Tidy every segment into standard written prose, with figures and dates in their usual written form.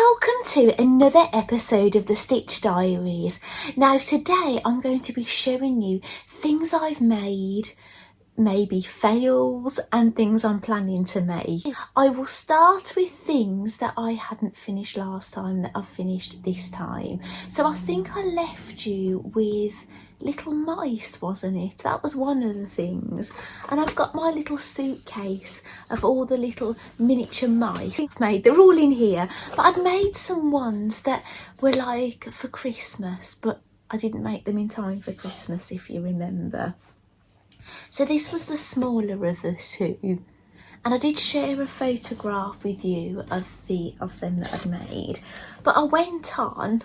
Welcome to another episode of the Stitch Diaries. Now today I'm going to be showing you things I've made, maybe fails and things I'm planning to make. I will start with things that I hadn't finished last time that I've finished this time. So I think I left you with little mice, wasn't it? That was one of the things. And I've got my little suitcase of all the little miniature mice I've made. They're all in here, but I'd made some ones that were like for Christmas, but I didn't make them in time for Christmas, if you remember. So this was the smaller of the two, and I did share a photograph with you of them that I'd made. But I went on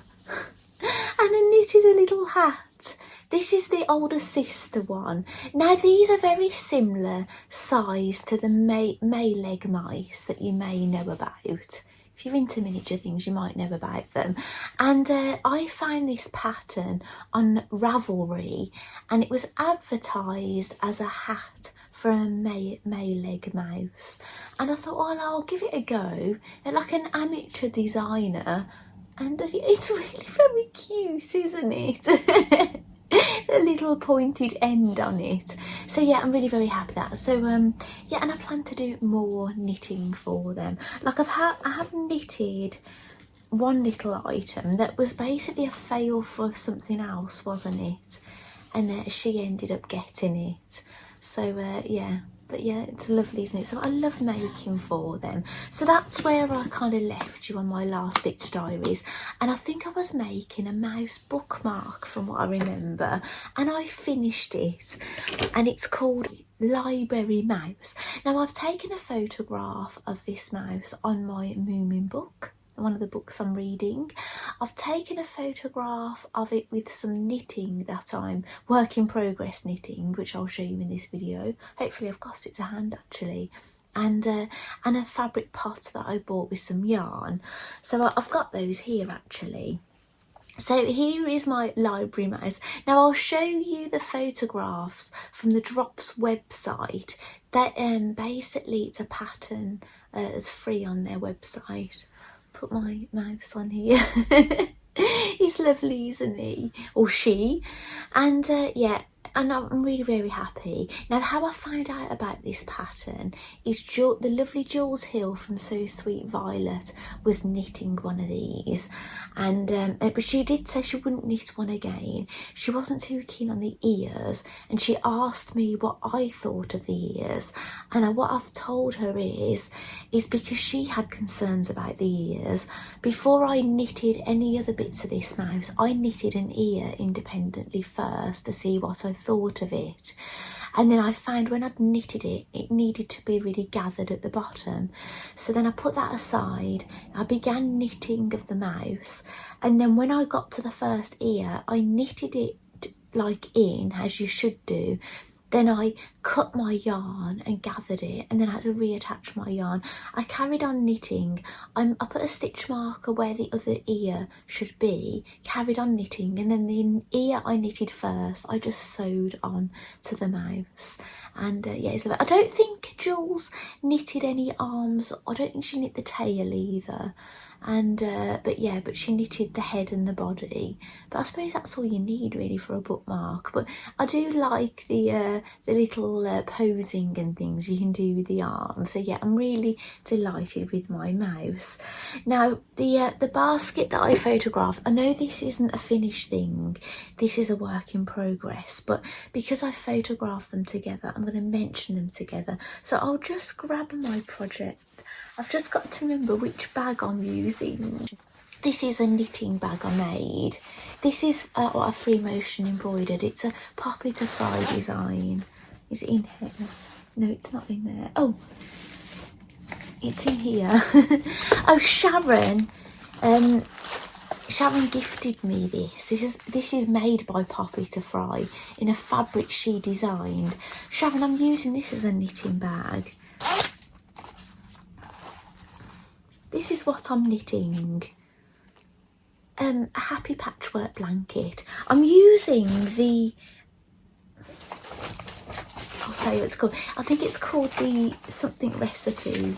and I knitted a little hat. This is the older sister one. Now these are very similar size to the Mayleg mice that you may know about. If you're into miniature things, you might know about them. And I found this pattern on Ravelry, and it was advertised as a hat for a Mayleg mouse. And I thought, well, I'll give it a go. They're like an amateur designer, and it's really very cute, isn't it? A little pointed end on it. So yeah, I'm really very happy with that. So yeah, and I plan to do more knitting for them. Like I have knitted one little item that was basically a fail for something else, wasn't it? And she ended up getting it. So yeah. But yeah, it's lovely, isn't it? So I love making for them. So that's where I kind of left you on my last Stitch Diaries. And I think I was making a mouse bookmark from what I remember. And I finished it. And it's called Library Mouse. Now I've taken a photograph of this mouse on my Moomin book, one of the books I'm reading. I've taken a photograph of it with some knitting that I'm work in progress knitting, which I'll show you in this video. Hopefully I've got it to hand actually. And a fabric pot that I bought with some yarn. So I've got those here actually. So here is my library mouse. Now I'll show you the photographs from the Drops website. That basically it's a pattern that's free on their website. Put my mouse on here. He's lovely, isn't he? Or she. And yeah, and I'm really very happy. Now how I found out about this pattern is the lovely Jules Hill from So Sweet Violet was knitting one of these, and but she did say she wouldn't knit one again. She wasn't too keen on the ears, and she asked me what I thought of the ears, and what I've told her is because she had concerns about the ears. Before I knitted any other bits of this mouse, I knitted an ear independently first to see what I thought of it. And then I found when I'd knitted it, it needed to be really gathered at the bottom. So then I put that aside. I began knitting of the mouse. And then when I got to the first ear, I knitted it like in, as you should do. Then I cut my yarn and gathered it, and then I had to reattach my yarn. I carried on knitting. I put a stitch marker where the other ear should be, carried on knitting, and then the ear I knitted first, I just sewed on to the mouse. And yeah, I don't think Jules knitted any arms. I don't think she knit the tail either. And but yeah, but she knitted the head and the body. But I suppose that's all you need really for a bookmark. But I do like the little posing and things you can do with the arms. So yeah, I'm really delighted with my mouse. Now the basket that I photographed, I know this isn't a finished thing, this is a work in progress, but because I photographed them together, I'm going to mention them together. So I'll just grab my project. I've just got to remember which bag I'm using. This is a knitting bag I made. This is what a free motion embroidered. It's a Poppy to Fry design. Is it in here? No, it's not in there. Oh, it's in here. Oh, Sharon. Sharon gifted me this. This is made by Poppy to Fry in a fabric she designed. Sharon, I'm using this as a knitting bag. This is what I'm knitting. A happy patchwork blanket. I'm using the, I'll tell you what it's called. I think it's called the something recipe.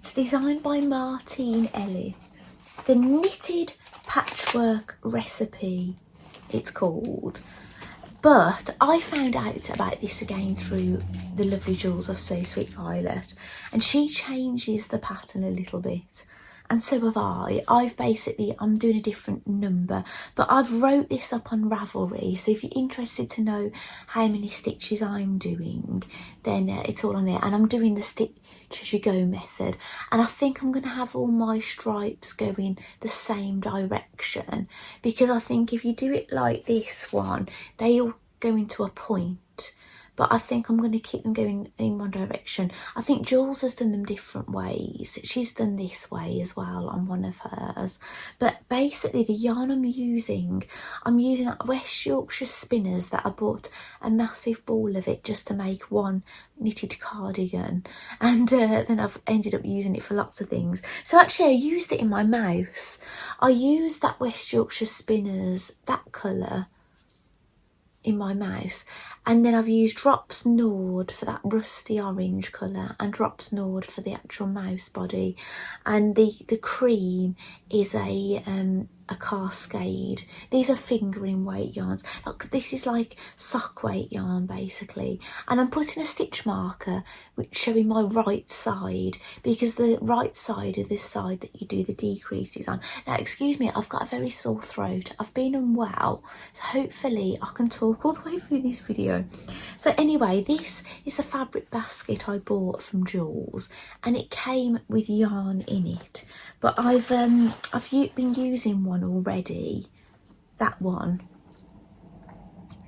It's designed by Martine Ellis. The Knitted Patchwork Recipe, it's called. But I found out about this again through the lovely Jules of So Sweet Violet, and she changes the pattern a little bit, and so have I. I'm doing a different number, but I've wrote this up on Ravelry, so if you're interested to know how many stitches I'm doing, then it's all on there. And I'm doing the stitch as you go method, and I think I'm going to have all my stripes going the same direction, because I think if you do it like this one, they all go into a point, but I think I'm going to keep them going in one direction. I think Jules has done them different ways. She's done this way as well on one of hers. But basically the yarn I'm using West Yorkshire Spinners that I bought a massive ball of it just to make one knitted cardigan, and then I've ended up using it for lots of things. So actually I used it in my mouse. I used that West Yorkshire Spinners, that colour, in my mouse, and then I've used Drops Nord for that rusty orange colour and Drops Nord for the actual mouse body, and the cream is a cascade. These are fingering weight yarns. This is like sock weight yarn basically, and I'm putting a stitch marker which showing my right side, because the right side is this side that you do the decreases on. Now excuse me, I've got a very sore throat, I've been unwell, so hopefully I can talk all the way through this video. So anyway, this is the fabric basket I bought from Jules, and it came with yarn in it, but I've been using one already, that one,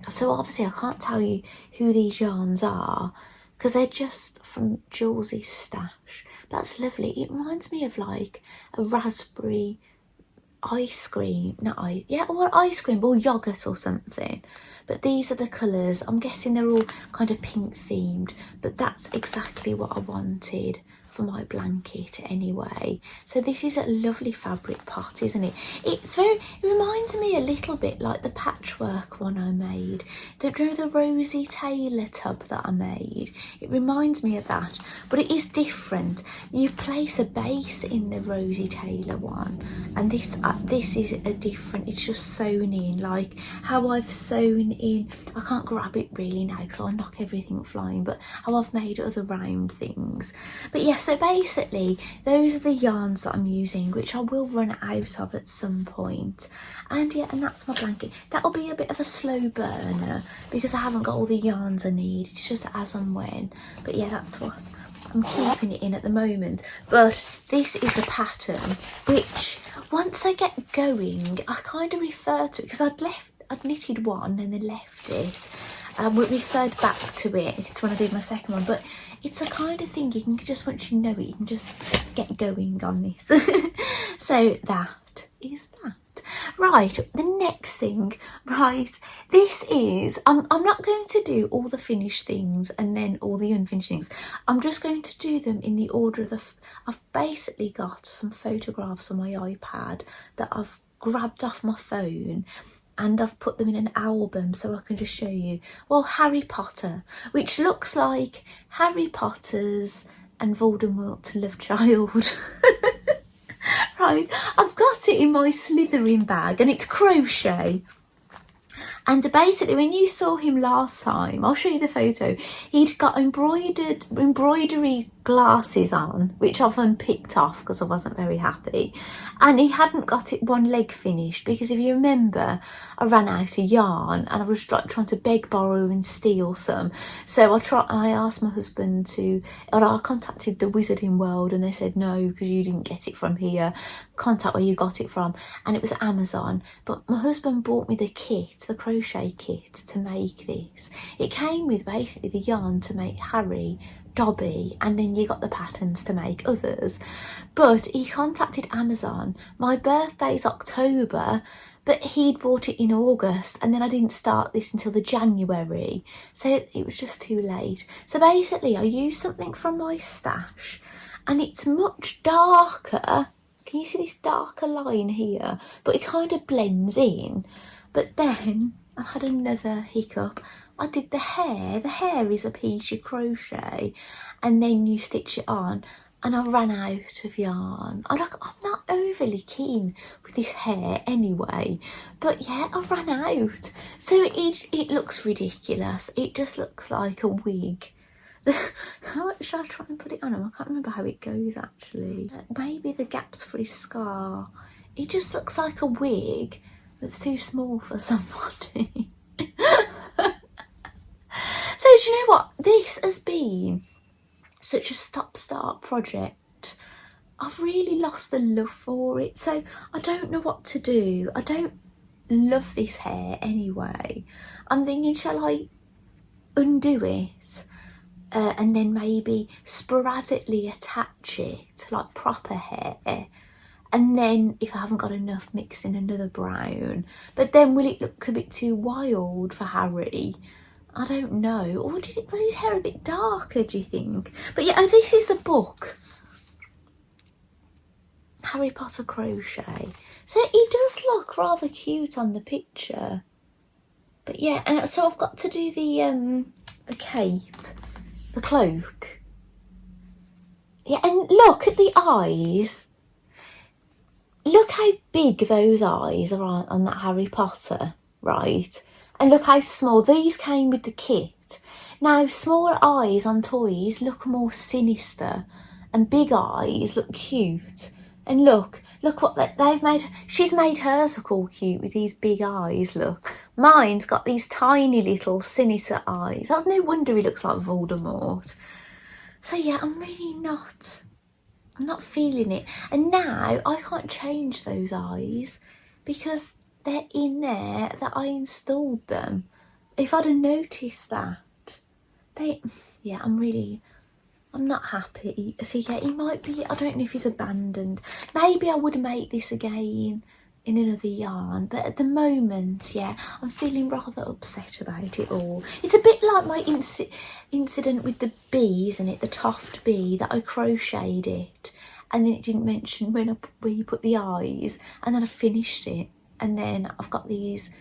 so obviously I can't tell you who these yarns are because they're just from Jules's stash. That's lovely. It reminds me of like a raspberry ice cream, or ice cream or yogurt or something. But these are the colours. I'm guessing they're all kind of pink themed, but that's exactly what I wanted for my blanket anyway. So this is a lovely fabric pot, isn't it? It reminds me a little bit like the patchwork one I made, the Rosie Taylor tub that I made. It reminds me of that, but it is different. You place a base in the Rosie Taylor one, and this is a different, it's just sewn in, like how I've sewn in, I can't grab it really now because I'll knock everything flying, but how I've made other round things. But yes, so basically those are the yarns that I'm using, which I will run out of at some point. And yeah, and that's my blanket. That'll be a bit of a slow burner because I haven't got all the yarns I need, it's just as and when. But yeah, that's what I'm keeping it in at the moment. But this is the pattern, which once I get going, I kind of refer to it, because I'd knitted one and then left it. We referred back to it. It's when I did my second one, but it's a kind of thing you can just, once you know it, you can just get going on this. So that is that. Right, the next thing, right, this is, I'm not going to do all the finished things and then all the unfinished things. I'm just going to do them in the order of I've basically got some photographs on my iPad that I've grabbed off my phone, and I've put them in an album so I can just show you. Well, Harry Potter, which looks like Harry Potter's and Voldemort's love child. Right, I've got it in my slithering bag, and it's crochet. And basically, when you saw him last time, I'll show you the photo, he'd got embroidery glasses on, which I've unpicked off because I wasn't very happy, and he hadn't got it one leg finished because if you remember, I ran out of yarn and I was like trying to beg, borrow and steal some. So I asked my husband or I contacted the Wizarding World, and they said no, because you didn't get it from here, contact where you got it from, and it was Amazon. But my husband bought me the crochet kit to make this. It came with basically the yarn to make Harry, Dobby, and then you got the patterns to make others. But he contacted Amazon. My birthday's October, but he'd bought it in August, and then I didn't start this until the January, so it was just too late. So basically I used something from my stash, and it's much darker. Can you see this darker line here? But it kind of blends in. But then I had another hiccup. I did the hair. The hair is a piece you crochet and then you stitch it on. and I ran out of yarn. I'm not overly keen with this hair anyway, but yeah, I ran out. So it looks ridiculous. It just looks like a wig. How should I try and put it on him? I can't remember how it goes actually. Maybe the gaps for his scar. It just looks like a wig that's too small for somebody. So do you know what? This has been such a stop-start project. I've really lost the love for it, so I don't know what to do. I don't love this hair anyway. I'm thinking, shall I undo it and then maybe sporadically attach it like proper hair, and then if I haven't got enough, mix in another brown. But then will it look a bit too wild for Harry? I don't know. Or was his hair a bit darker, do you think? But yeah, oh, this is the book. Harry Potter Crochet. So he does look rather cute on the picture. But yeah, and so I've got to do the cape, the cloak. Yeah, and look at the eyes. Look how big those eyes are on that Harry Potter, right? And look how small. These came with the kit. Now, small eyes on toys look more sinister, and big eyes look cute. And look what they've made. She's made hers look all cute with these big eyes, look. Mine's got these tiny little sinister eyes. That's no wonder he looks like Voldemort. So yeah, I'm not feeling it. And now I can't change those eyes because they're in there that I installed them. If I'd have noticed that, I'm not happy. So yeah, he might be, I don't know if he's abandoned. Maybe I would make this again in another yarn, but at the moment, yeah, I'm feeling rather upset about it all. It's a bit like my incident with the bee, isn't it? The Toft bee, that I crocheted it and then it didn't mention where you put the eyes, and then I finished it, and then I've got these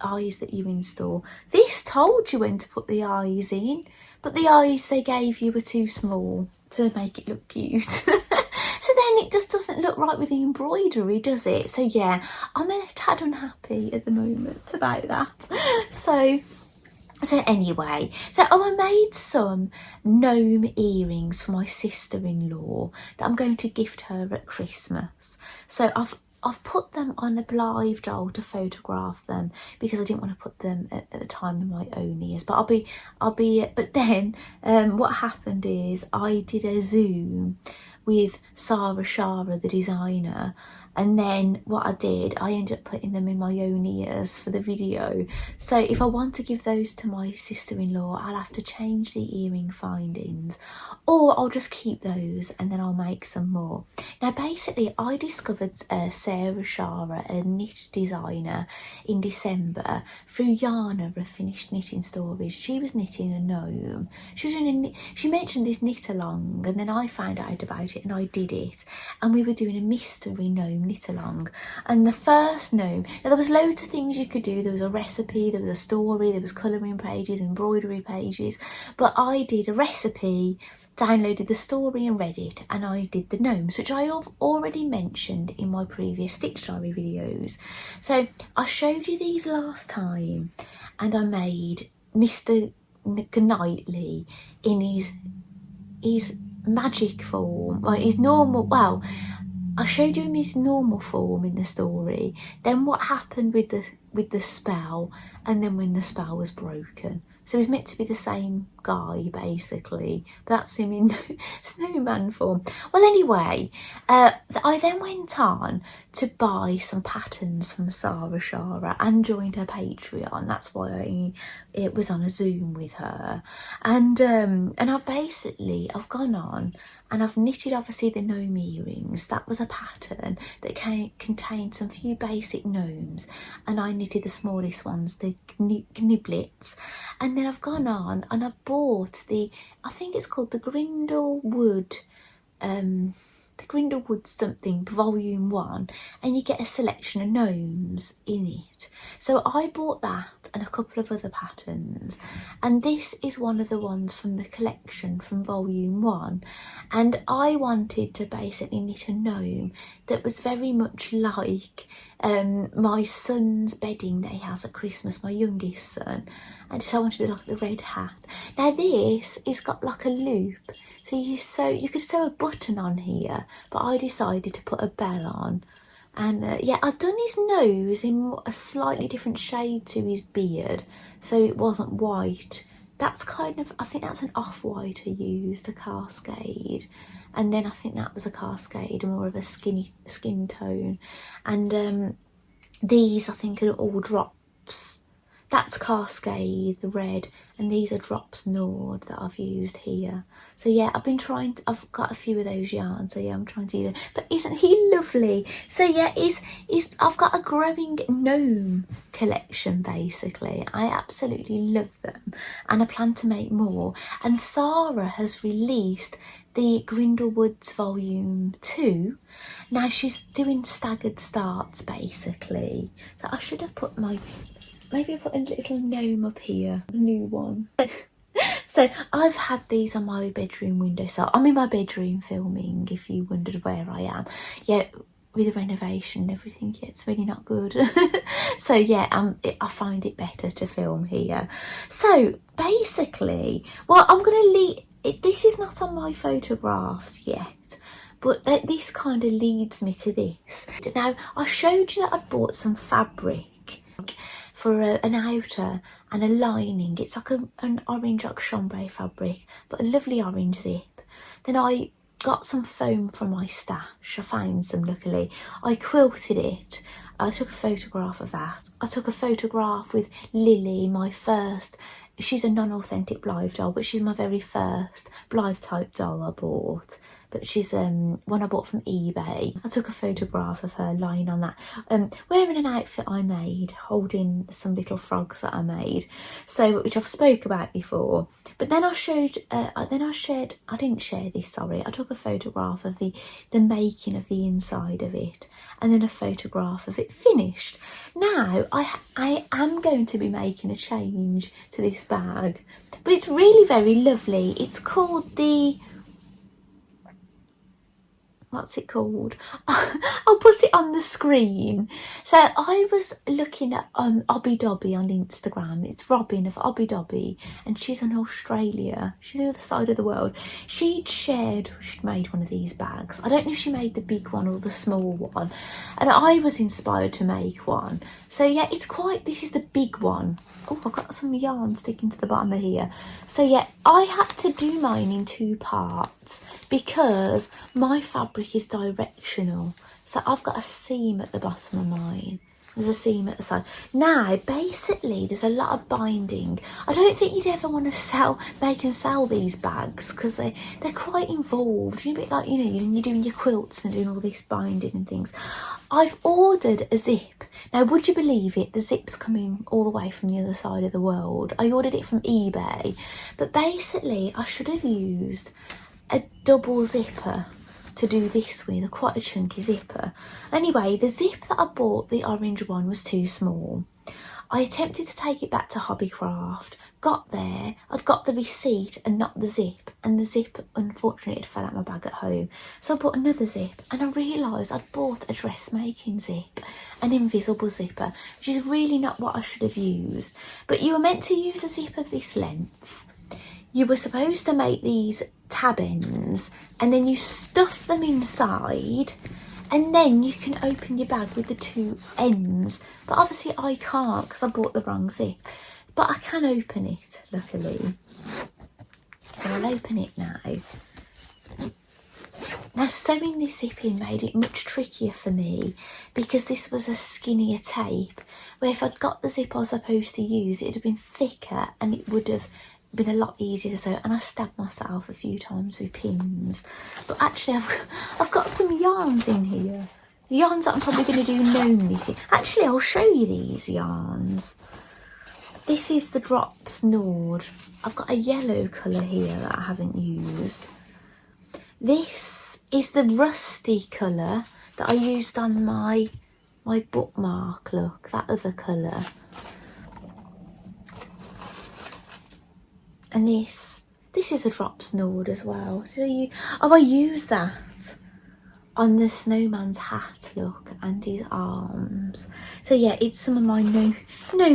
eyes that you install. This told you when to put the eyes in, but the eyes they gave you were too small to make it look cute. So then it just doesn't look right with the embroidery, does it? So yeah, I'm a tad unhappy at the moment about that. So anyway, I made some gnome earrings for my sister-in-law that I'm going to gift her at Christmas. So I've put them on a live doll to photograph them because I didn't want to put them at the time of my own ears. But but then what happened is I did a Zoom with Sarah Shara, the designer, and then what I did, I ended up putting them in my own ears for the video. So if I want to give those to my sister-in-law, I'll have to change the earring findings, or I'll just keep those and then I'll make some more. Now basically I discovered Sarah Shara, a knit designer, in December through Yana of Finished Knitting Stories. She was knitting a gnome. She mentioned this knit along, and then I found out about it and I did it, and we were doing a mystery gnome knit along. And the first gnome, now there was loads of things you could do. There was a recipe, there was a story, there was colouring pages, embroidery pages, but I did a recipe, downloaded the story and read it, and I did the gnomes, which I have already mentioned in my previous Stitch Diary videos. So I showed you these last time, and I made Mr. Knightley in his magic form, or his normal, well, I showed you his normal form in the story, then what happened with the spell, and then when the spell was broken. So he's meant to be the same guy, basically, but that's him in snowman form. Well, anyway, I then went on to buy some patterns from Sarah Shara and joined her Patreon. That's why it was on a Zoom with her. And I've gone on and I've knitted, obviously, the gnome earrings. That was a pattern that contained some few basic gnomes, and I knitted the smallest ones, the gniblets. And then I've gone on and I've bought I think it's called the Grindlewood something, volume 1, and you get a selection of gnomes in it. So I bought that and a couple of other patterns, and this is one of the ones from the collection from volume 1, and I wanted to basically knit a gnome that was very much like my son's bedding that he has at Christmas, my youngest son, and so I wanted like the red hat. Now this is got like a loop, so you could sew a button on here, but I decided to put a bell on. And yeah, I'd done his nose in a slightly different shade to his beard, so it wasn't white. That's kind of, I think that's an off-white I used, a Cascade. And then I think that was a Cascade, more of a skin tone. And these I think are all drops. That's Cascade, the red, and these are drops Nord that I've used here. So yeah, I've got a few of those yarns, so yeah, I'm trying to use them. But isn't he lovely? So yeah, I've got a growing gnome collection basically. I absolutely love them, and I plan to make more. And Sarah has released the Grindlewoods volume 2. Now she's doing staggered starts basically. So I should have put maybe I put a little gnome up here, a new one. So I've had these on my bedroom window, so I'm in my bedroom filming, if you wondered where I am. Yeah, with the renovation and everything, yeah, it's really not good. So yeah, I find it better to film here. So basically, well, I'm going to leave, this is not on my photographs yet, but this kind of leads me to this. Now, I showed you that I'd bought some fabric for an outer and a lining. It's like an orange, like chambray fabric, but a lovely orange zip. Then I got some foam from my stash. I found some, luckily. I quilted it. I took a photograph of that. I took a photograph with Lily, my first, she's a non-authentic Blythe doll, but she's my very first Blythe type doll I bought. But she's one I bought from eBay. I took a photograph of her lying on that, wearing an outfit I made, holding some little frogs that I made, so which I've spoke about before. But then I didn't share this, sorry. I took a photograph of the making of the inside of it, and then a photograph of it finished. Now I am going to be making a change to this bag, but it's really very lovely. It's called the, what's it called? I'll put it on the screen. So I was looking at Obby Dobby on Instagram. It's Robin of Obby Dobby, and she's in Australia. She's the other side of the world. She'd made one of these bags. I don't know if she made the big one or the small one, and I was inspired to make one. So yeah, this is the big one. Oh, I've got some yarn sticking to the bottom of here. So yeah, I had to do mine in 2 parts because my fabric is directional. So I've got a seam at the bottom of mine. There's a seam at the side. Now, basically, there's a lot of binding. I don't think you'd ever want to make and sell these bags because they're quite involved. You're a bit like, you're doing your quilts and doing all this binding and things. I've ordered a zip. Now, would you believe it? The zip's coming all the way from the other side of the world. I ordered it from eBay. But basically, I should have used a double zipper to do this with, quite a chunky zipper. Anyway, the zip that I bought, the orange one, was too small. I attempted to take it back to Hobbycraft, got there, I'd got the receipt and not the zip, and the zip unfortunately had fell out my bag at home. So I bought another zip, and I realised I'd bought a dressmaking zip, an invisible zipper, which is really not what I should have used. But you were meant to use a zip of this length. You were supposed to make these tab ends, and then you stuff them inside, and then you can open your bag with the 2 ends. But obviously I can't because I bought the wrong zip. But I can open it, luckily. So I'll open it now. Now, sewing this zip in made it much trickier for me because this was a skinnier tape, where if I'd got the zip I was supposed to use, it would have been thicker and it would have been a lot easier to sew, and I stabbed myself a few times with pins. But actually I've got some yarns in here. The yarns that I'm probably going to do gnome knitting. Actually, I'll show you these yarns. This is the Drops Nord. I've got a yellow colour here that I haven't used. This is the rusty colour that I used on my my bookmark, look, that other colour. And this is a drop snored as well. I use that on the snowman's hat, look, and his arms. So yeah, it's some of my gnome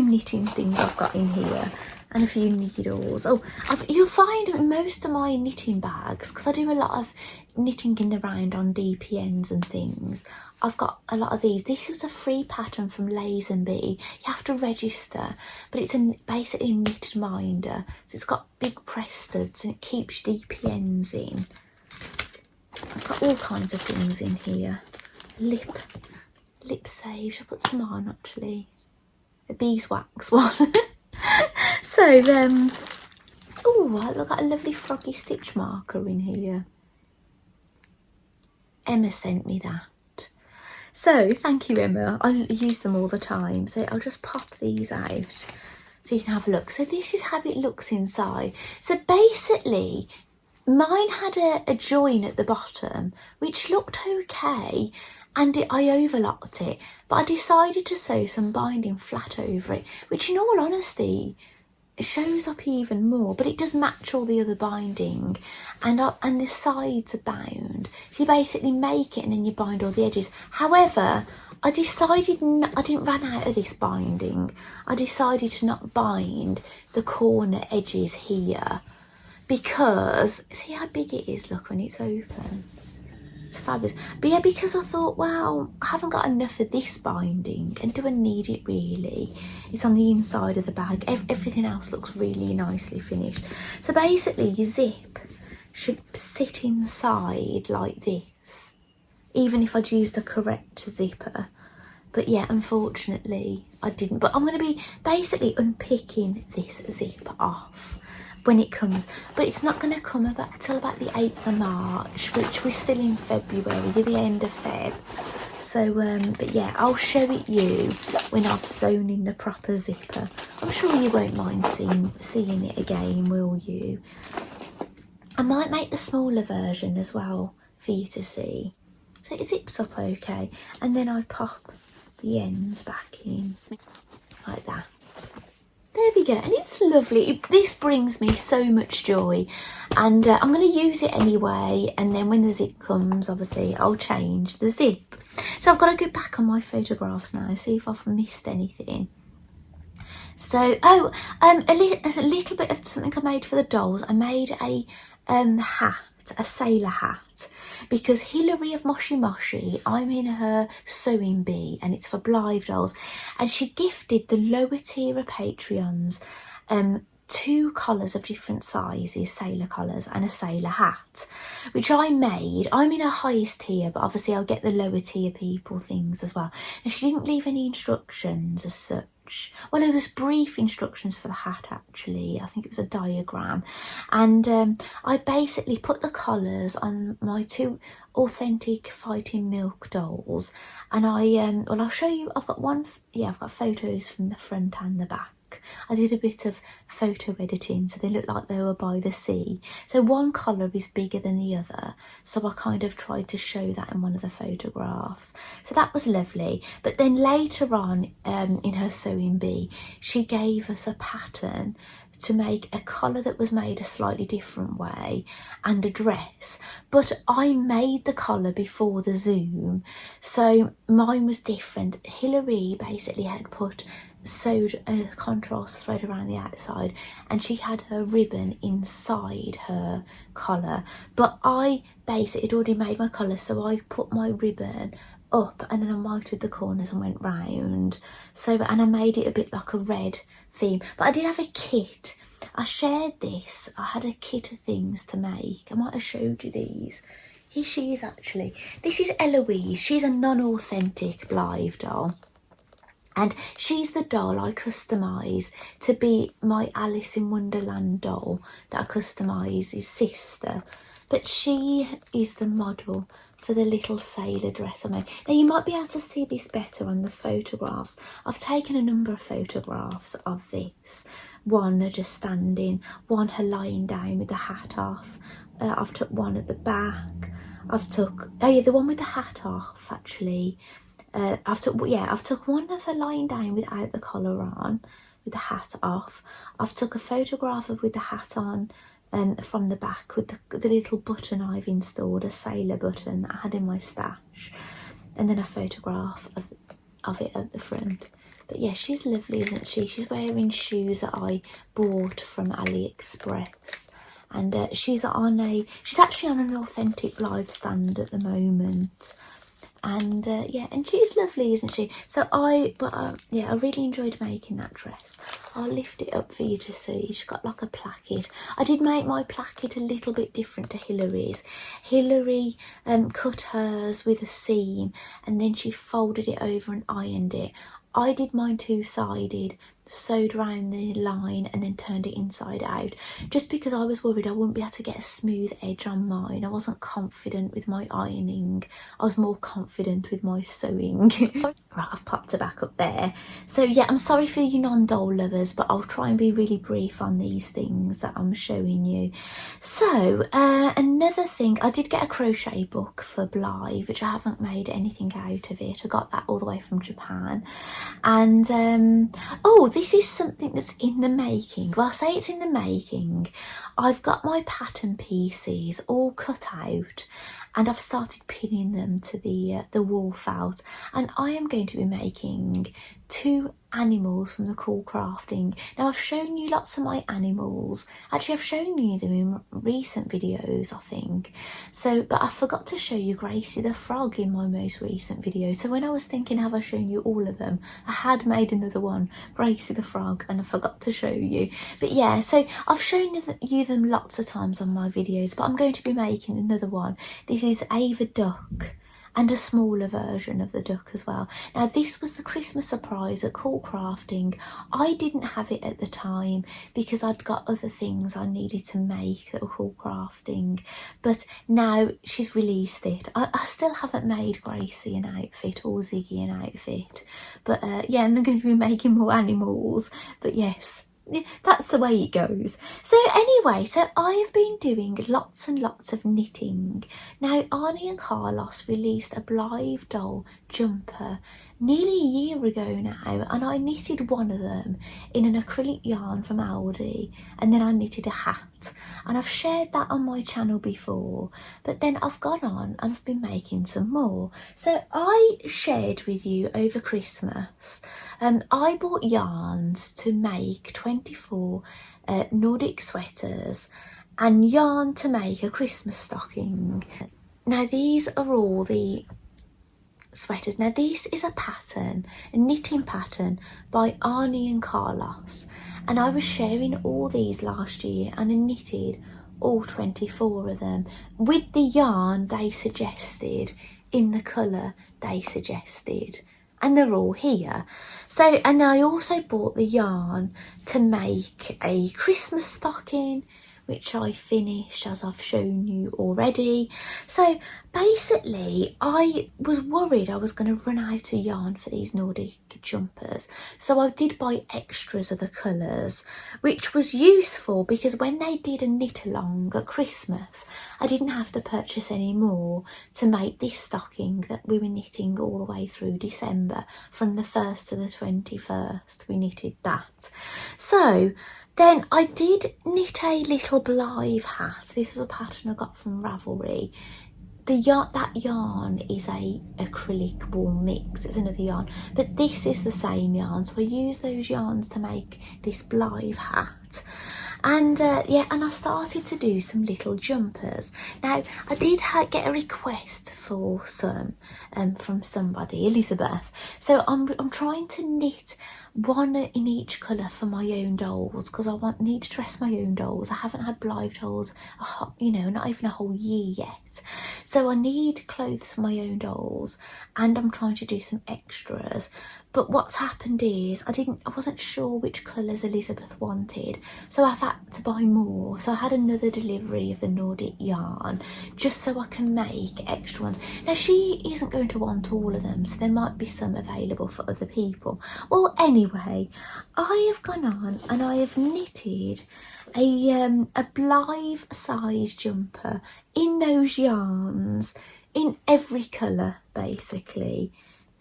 knitting things I've got in here, and a few needles. Oh, you'll find most of my knitting bags, because I do a lot of knitting in the round on DPNs and things. I've got a lot of these. This was a free pattern from Lazenby. You have to register, but it's basically a knit minder. So it's got big press studs and it keeps DPNs in. I've got all kinds of things in here. Lip save. I'll put some on actually. A beeswax one. So oh, look at a lovely froggy stitch marker in here. Emma sent me that. So thank you, Emma. I use them all the time. So I'll just pop these out so you can have a look. So this is how it looks inside. So basically, mine had a join at the bottom, which looked okay, and I overlocked it, but I decided to sew some binding flat over it, which in all honesty, it shows up even more, but it does match all the other binding, and the sides are bound. So you basically make it and then you bind all the edges. However, I decided I didn't run out of this binding. I decided to not bind the corner edges here, because see how big it is, look, when it's open. It's fabulous. But yeah, because I thought, well, I haven't got enough of this binding, and do I need it really? It's on the inside of the bag. Everything else looks really nicely finished. So basically your zip should sit inside like this, even if I'd used the correct zipper. But yeah, unfortunately I didn't. But I'm going to be basically unpicking this zip off when it comes, but it's not going to come till about the 8th of March, which we're still in February, the end of Feb. So but yeah, I'll show it you when I've sewn in the proper zipper. I'm sure you won't mind seeing it again, will you? I might make the smaller version as well for you to see. So it zips up okay, and then I pop the ends back in like that. There we go, and it's lovely. This brings me so much joy, and I'm going to use it anyway, and then when the zip comes, obviously I'll change the zip. So I've got to go back on my photographs now, see if I've missed anything. So a little bit of something I made for the dolls. I made a hat, a sailor hat, because Hilary of Moshi Moshi, I'm in her sewing bee, and it's for Blythe Dolls, and she gifted the lower tier of Patreons 2 collars of different sizes, sailor collars, and a sailor hat, which I made. I'm in her highest tier, but obviously I'll get the lower tier people things as well. And she didn't leave any instructions as such. Well, it was brief instructions for the hat actually. I think it was a diagram, and I basically put the collars on my 2 authentic Fighting Milk dolls, and well, I'll show you. I've got I've got photos from the front and the back. I did a bit of photo editing so they look like they were by the sea. So one collar is bigger than the other, so I kind of tried to show that in one of the photographs. So that was lovely. But then later on in her sewing bee, she gave us a pattern to make a collar that was made a slightly different way and a dress, but I made the collar before the Zoom, so mine was different. Hilary basically had sewed a contrast thread around the outside, and she had her ribbon inside her collar, but I basically had already made my collar, so I put my ribbon up and then I mited the corners and went round. So, and I made it a bit like a red theme, but I did have a kit. I shared this. I had a kit of things to make. I might have showed you these. Here she is actually. This is Eloise. She's a non-authentic Blythe doll, and she's the doll I customise to be my Alice in Wonderland doll that I customise his sister. But she is the model for the little sailor dress I made. Now you might be able to see this better on the photographs. I've taken a number of photographs of this. One her just standing, one her lying down with the hat off. I've took one at the back. I've took, oh yeah, the one with the hat off actually. I've took one of her lying down without the collar on, with the hat off. I've took a photograph of with the hat on from the back with the little button I've installed, a sailor button that I had in my stash, and then a photograph of it at the front. But yeah, she's lovely, isn't she? She's wearing shoes that I bought from AliExpress, and she's actually on an authentic live stand at the moment. And yeah, and she's lovely, isn't she? So I really enjoyed making that dress. I'll lift it up for you to see. She's got like a placket. I did make my placket a little bit different to Hillary's. Hillary cut hers with a seam, and then she folded it over and ironed it. I did mine two-sided, sewed around the line and then turned it inside out, just because I was worried I wouldn't be able to get a smooth edge on mine. I wasn't confident with my ironing. I was more confident with my sewing. Right, I've popped her back up there. So yeah, I'm sorry for you non-doll lovers, but I'll try and be really brief on these things that I'm showing you. So another thing, I did get a crochet book for Blythe, which I haven't made anything out of it. I got that all the way from Japan. And oh, this is something that's in the making. Well, I say it's in the making. I've got my pattern pieces all cut out, and I've started pinning them to the wall felt, and I am going to be making 2 animals from the Cool Crafting. Now, I've shown you lots of my animals. Actually, I've shown you them in recent videos, I think. So, but I forgot to show you Gracie the frog in my most recent video. So when I was thinking, have I shown you all of them? I had made another one, Gracie the frog, and I forgot to show you. But yeah, so I've shown you them lots of times on my videos, but I'm going to be making another one. This is Ava Duck, and a smaller version of the duck as well. Now, this was the Christmas surprise at Cool Crafting. I didn't have it at the time because I'd got other things I needed to make at Cool Crafting, but now she's released it. I still haven't made Gracie an outfit or Ziggy an outfit, but yeah, I'm going to be making more animals, but yes, that's the way it goes. So anyway, so I have been doing lots and lots of knitting. Now, Arnie and Carlos released a Blythe doll jumper nearly a year ago now, and I knitted one of them in an acrylic yarn from Aldi, and then I knitted a hat, and I've shared that on my channel before, but then I've gone on and I've been making some more. So I shared with you over Christmas, I bought yarns to make 24 Nordic sweaters and yarn to make a Christmas stocking. Now, these are all the sweaters. Now, this is a pattern, a knitting pattern by Arnie and Carlos, and I was sharing all these last year, and I knitted all 24 of them with the yarn they suggested in the colour they suggested, and they're all here. So, and I also bought the yarn to make a Christmas stocking, which I finished, as I've shown you already. So basically, I was worried I was going to run out of yarn for these Nordic jumpers, so I did buy extras of the colours, which was useful because when they did a knit along at Christmas, I didn't have to purchase any more to make this stocking that we were knitting all the way through December. From the 1st to the 21st, we knitted that. So then I did knit a little Blythe hat. This is a pattern I got from Ravelry. That yarn is a acrylic wool mix. It's another yarn, but this is the same yarn. So I use those yarns to make this Blythe hat. And yeah, and I started to do some little jumpers. Now, I did get a request for some from somebody, Elizabeth. So I'm trying to knit one in each colour for my own dolls, because I need to dress my own dolls. I haven't had Blythe dolls, you know, not even a whole year yet. So I need clothes for my own dolls, and I'm trying to do some extras. But what's happened is I wasn't sure which colours Elizabeth wanted, so I've had to buy more. So I had another delivery of the Nordic yarn just so I can make extra ones. Now, she isn't going to want all of them, so there might be some available for other people. Well, anyway, I have gone on and I have knitted a Blythe size jumper in those yarns in every colour, basically.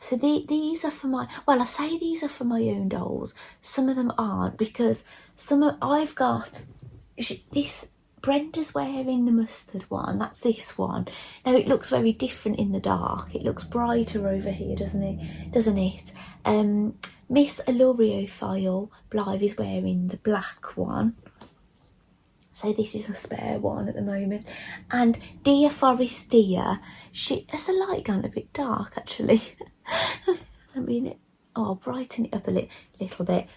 So these are for my, well, I say these are for my own dolls. Some of them aren't, because I've got this. Brenda's wearing the mustard one. That's this one. Now it looks very different in the dark. It looks brighter over here, doesn't it? Miss Aluriophile Blythe is wearing the black one. So this is a spare one at the moment. And Dear Forest Dear, has the light gone a bit dark actually? I mean, I'll brighten it up a little bit.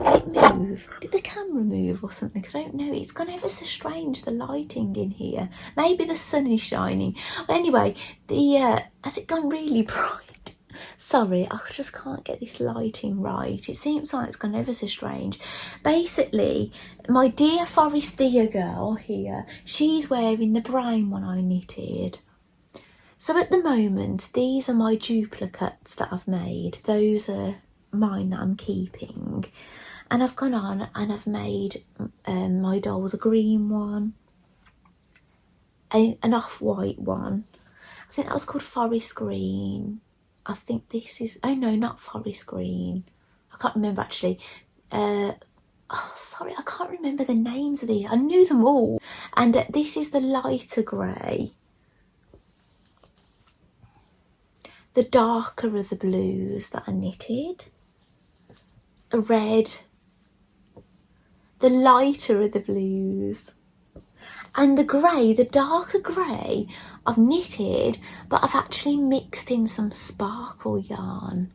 Did it move? Did the camera move or something? I don't know. It's gone ever so strange, the lighting in here. Maybe the sun is shining. Well, anyway, has it gone really bright? Sorry, I just can't get this lighting right. It seems like it's gone ever so strange. Basically, my Dear Forest Dear girl here, she's wearing the brown one I knitted. So at the moment, these are my duplicates that I've made. Those are mine that I'm keeping. And I've gone on and I've made my dolls a green one, an off-white one. I think that was called Forest Green. I think this is, oh no, not Forest Green. I can't remember actually. Oh, sorry, I can't remember the names of these. I knew them all. And this is the lighter grey. The darker are the blues that I knitted. A red. The lighter are the blues. And the grey, the darker grey, I've knitted, but I've actually mixed in some sparkle yarn.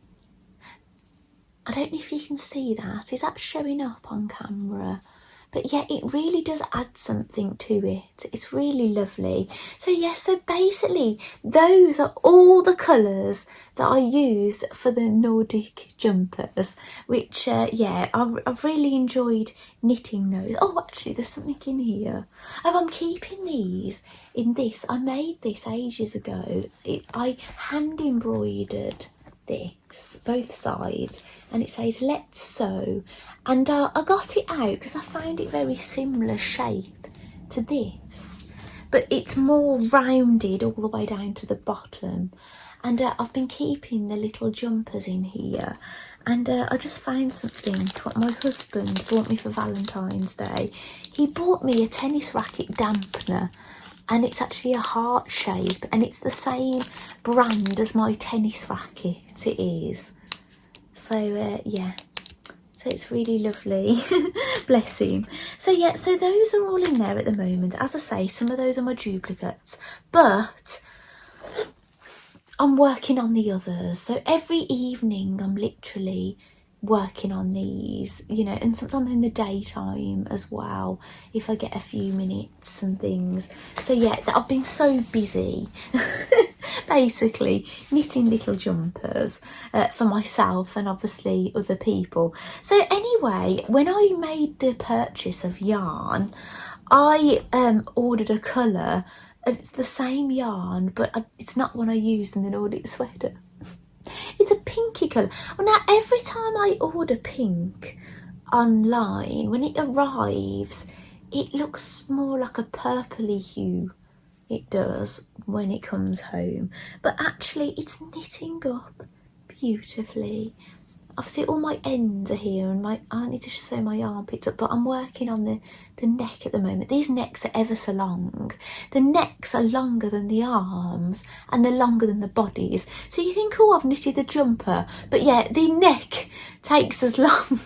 I don't know if you can see that. Is that showing up on camera? But yeah, it really does add something to it. It's really lovely. So yeah, so basically those are all the colours that I use for the Nordic jumpers, which yeah, I've really enjoyed knitting those. Oh, actually there's something in here. Oh, I'm keeping these in this. I made this ages ago. I hand embroidered this, both sides, and it says let's sew, and I got it out because I found it very similar shape to this, but it's more rounded all the way down to the bottom. And I've been keeping the little jumpers in here, and I just found something what my husband bought me for Valentine's Day. He bought me a tennis racket dampener, and it's actually a heart shape, and it's the same brand as my tennis racket. It is. So yeah, so it's really lovely. Bless him. So yeah, so those are all in there at the moment. As I say, some of those are my duplicates, but I'm working on the others. So every evening I'm literally working on these, you know, and sometimes in the daytime as well, if I get a few minutes and things. So yeah, I've been so busy basically knitting little jumpers for myself and obviously other people. So anyway, when I made the purchase of yarn, I ordered a colour. It's the same yarn, but it's not one I used in the Nordic sweater. It's a pinky colour. Well, now every time I order pink online, when it arrives, it looks more like a purpley hue. It does when it comes home. But actually, it's knitting up beautifully. Obviously, all my ends are here, and I need to sew my armpits up, but I'm working on the neck at the moment. These necks are ever so long. The necks are longer than the arms, and they're longer than the bodies. So you think, oh, I've knitted the jumper, but yeah, the neck takes as long.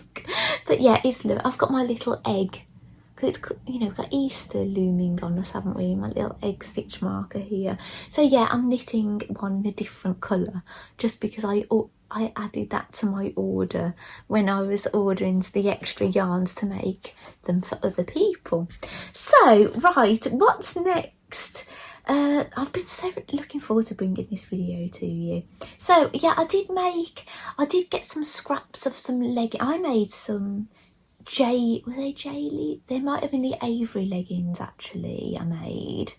But yeah, I've got my little egg, because it's, you know, we've got Easter looming on us, haven't we? My little egg stitch marker here. So yeah, I'm knitting one in a different colour, just because I added that to my order when I was ordering the extra yarns to make them for other people. So, right, what's next? I've been so looking forward to bringing this video to you. So, yeah, I did get some scraps of some leggings. I made some were they Lee? They might have been the Avery leggings, actually, I made.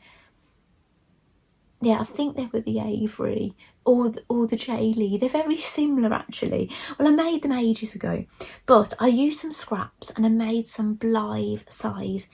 Yeah, I think they were the Avery or the J. Lee. They're very similar, actually. Well, I made them ages ago, but I used some scraps and I made some Blythe size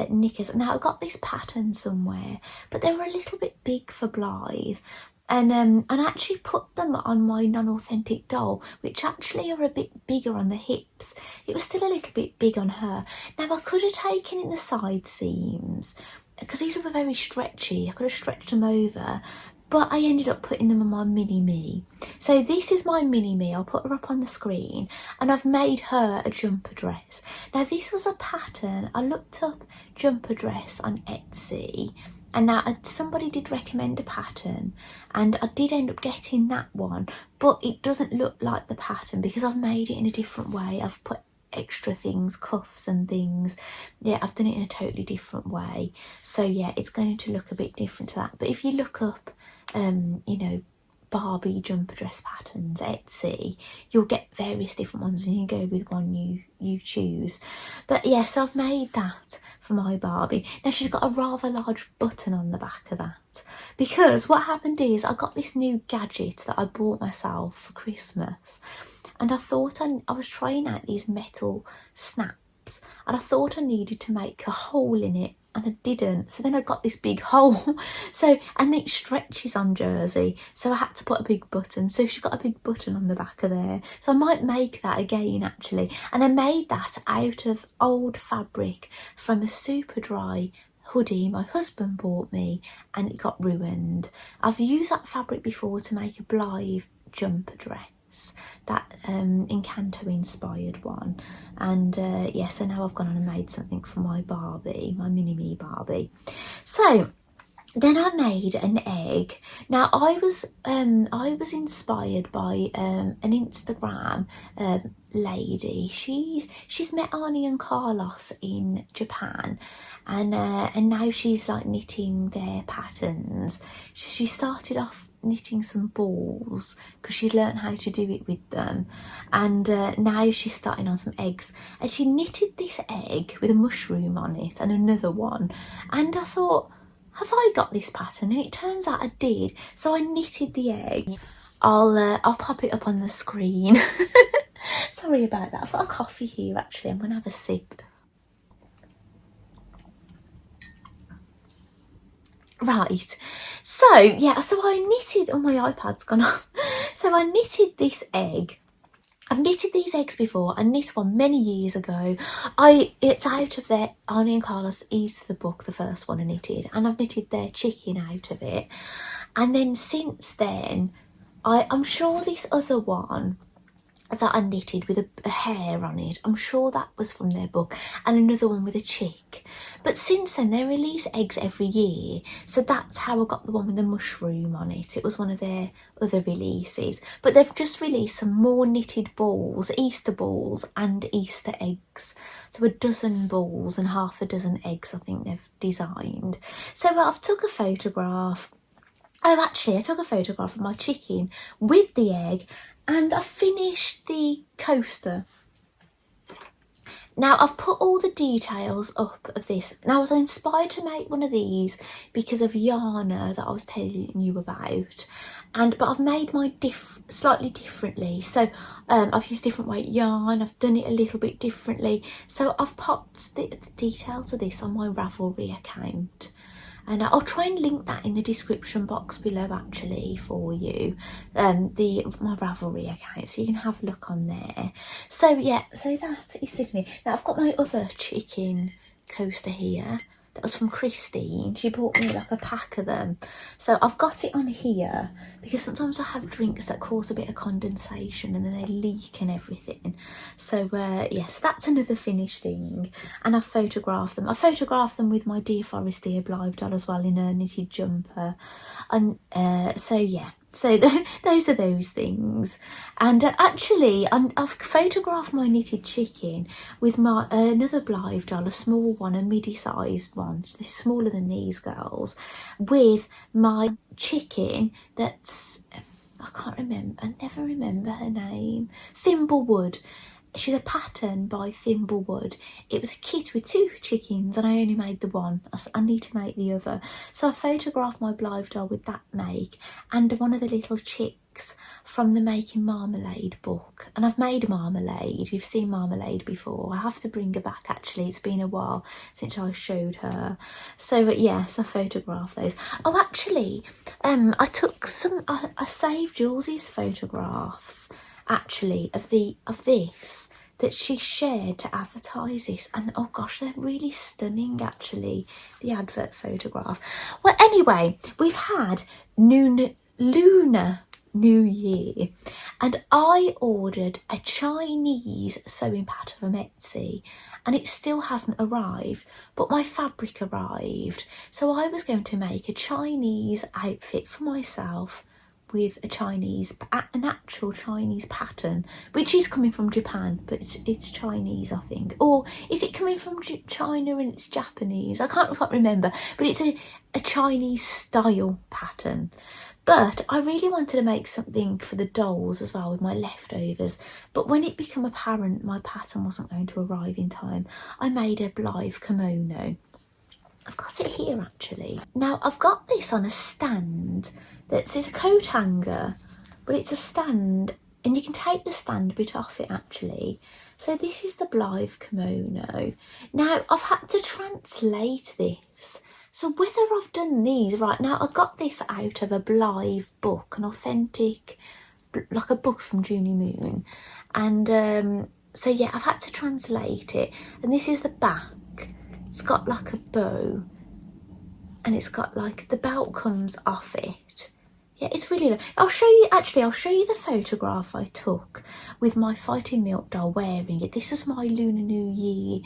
knickers. Now, I got this pattern somewhere, but they were a little bit big for Blythe. and actually put them on my non-authentic doll, which actually are a bit bigger on the hips. It was still a little bit big on her. Now I could have taken in the side seams because these were very stretchy. I could have stretched them over, but I ended up putting them on my mini me. So this is my mini me. I'll put her up on the screen, and I've made her a jumper dress. Now this was a pattern. I looked up jumper dress on Etsy, and now somebody did recommend a pattern, and I did end up getting that one, but it doesn't look like the pattern because I've made it in a different way. I've put extra things, cuffs and things. Yeah, I've done it in a totally different way. So yeah, it's going to look a bit different to that. But if you look up, you know, Barbie jumper dress patterns, Etsy, you'll get various different ones, and you go with one you choose. But yes, I've made that for my Barbie. Now she's got a rather large button on the back of that, because what happened is I got this new gadget that I bought myself for Christmas, and I thought I was trying out these metal snaps, and I thought I needed to make a hole in it, and I didn't. So then I got this big hole. So, and it stretches on jersey, so I had to put a big button. So she's got a big button on the back of there. So I might make that again actually. And I made that out of old fabric from a super dry hoodie my husband bought me, and it got ruined. I've used that fabric before to make a Blythe jumper dress, that Encanto inspired one, and yeah, so now I've gone on and made something for my Barbie, my mini me Barbie. So then I made an egg. Now I was inspired by an Instagram lady. She's met Arnie and Carlos in Japan, and now she's like knitting their patterns. She started off knitting some balls because she'd learned how to do it with them, and now she's starting on some eggs, and she knitted this egg with a mushroom on it and another one, and I thought, have I got this pattern? And it turns out I did. So I knitted the egg. I'll pop it up on the screen. Sorry about that. I've got a coffee here actually. I'm gonna have a sip. Right, so yeah, so I knitted, oh my iPad's gone off. So I knitted this egg. I've knitted these eggs before. I knit one many years ago. It's out of their Arnie and Carlos Easter book, the first one I knitted, and I've knitted their chicken out of it. And then since then, I'm sure this other one that I knitted with a hare on it, I'm sure that was from their book, and another one with a chick. But since then they release eggs every year, so that's how I got the one with the mushroom on it. It was one of their other releases, but they've just released some more knitted balls, Easter balls and Easter eggs, so a dozen balls and half a dozen eggs I think they've designed. So I've took a photograph. Oh, actually I took a photograph of my chicken with the egg, and I finished the coaster. Now I've put all the details up of this. Now I was inspired to make one of these because of Yana that I was telling you about, but I've made mine slightly differently. So I've used different weight yarn, I've done it a little bit differently. So I've popped the details of this on my Ravelry account, and I'll try and link that in the description box below actually for you, my Ravelry account, so you can have a look on there. So yeah, so that is Sydney. Now I've got my other chicken coaster here. That was from Christine. She bought me like a pack of them. So I've got it on here because sometimes I have drinks that cause a bit of condensation and then they leak and everything. So yes, that's another finished thing. And I've photographed them. I photographed them with my Dear Forest Dear Blythe doll as well in a knitted jumper. And so yeah. So those are those things. And actually, I've photographed my knitted chicken with my another Blythe doll, a small one, a midi-sized one, this is smaller than these girls, with my chicken that's, I can't remember, I never remember her name, Thimblewood. She's a pattern by Thimblewood. It was a kit with 2 chickens and I only made the one. I need to make the other. So I photographed my Blythe doll with that make and one of the little chicks fabrics from the Making Marmalade book, and I've made marmalade. You've seen marmalade before. I have to bring her back actually. It's been a while since I showed her. So yes, I photographed those. Oh, actually, I took some. I saved Jules's photographs actually of this that she shared to advertise this, and oh gosh, they're really stunning actually, the advert photograph. Well, anyway, we've had Lunar New Year, and I ordered a Chinese sewing pattern from Etsy, and it still hasn't arrived, but my fabric arrived, so I was going to make a Chinese outfit for myself with an actual Chinese pattern, which is coming from Japan, but it's Chinese, I think. Or is it coming from China and it's Japanese? I can't remember, but it's a Chinese style pattern. But I really wanted to make something for the dolls as well with my leftovers. But when it became apparent my pattern wasn't going to arrive in time, I made a Blythe kimono. I've got it here actually. Now I've got this on a stand it's a coat hanger, but it's a stand, and you can take the stand bit off it actually. So this is the Blythe kimono. Now I've had to translate this. So whether I've done these right now, I got this out of a Blythe book, an authentic, like a book from Junie Moon. And so yeah, I've had to translate it. And this is the back. It's got like a bow, and it's got like, the belt comes off it. Yeah, it's really nice. I'll show you the photograph I took with my Fighting Milk doll wearing it. This was my Lunar New Year,